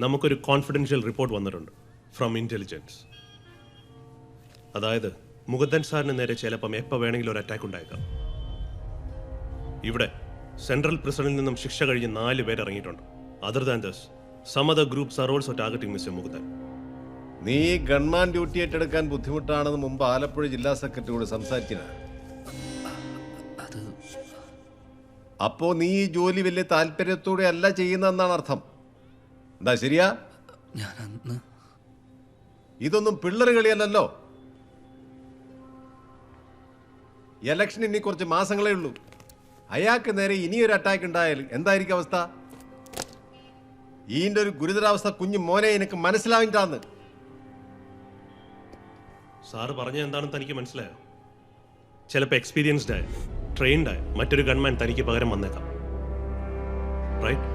നമുക്കൊരു confidential report വന്നിട്ടുണ്ട് from intelligence. അതായത് മുകുന്ദൻ സാറിന് നേരെ ചിലപ്പം എപ്പോൾ വേണമെങ്കിലും ഒരു അറ്റാക്ക് ഉണ്ടായേക്കാം. ഇവിടെ സെൻട്രൽ പ്രിസണിൽ നിന്നും ശിക്ഷ കഴിഞ്ഞ് 4 പേർ ഇറങ്ങിയിട്ടുണ്ട്. Other than this some other groups are also targeting mister Mukundan. നീ ഗൺമാൻ ഡ്യൂട്ടി ഏറ്റെടുക്കാൻ ബുദ്ധിമുട്ടാണെന്ന് മുമ്പ് ആലപ്പുഴ ജില്ലാ സെക്രട്ടറിയോട് സംസാരിച്ചില്ല. അപ്പോ നീ ഈ ജോലി വലിയ താല്പര്യത്തോടെ അല്ല ചെയ്യുന്നതെന്നാണ് അർത്ഥം. എന്താ ശരിയാ? ഇതൊന്നും പിള്ളേർ കളിയല്ലോ. ഇലക്ഷൻ ഇനി കുറച്ച് മാസങ്ങളേ ഉള്ളൂ. അയാൾക്ക് നേരെ ഇനിയൊരു അറ്റാക്ക് ഉണ്ടായാൽ എന്തായിരിക്കും അവസ്ഥ? ഈന്റെ ഒരു ഗുരുതരാവസ്ഥ കുഞ്ഞു മോനെ എനിക്ക് മനസ്സിലാവിട്ടാന്ന്. സാറ് പറഞ്ഞത് എന്താണെന്ന് തനിക്ക് മനസ്സിലായോ? ചിലപ്പോൾ എക്സ്പീരിയൻസ്ഡ് ആയ ട്രെയിൻഡ് ആയ മറ്റൊരു ഗൺമാൻ തനിക്ക് പകരം വന്നേക്കാം. റൈറ്റ്?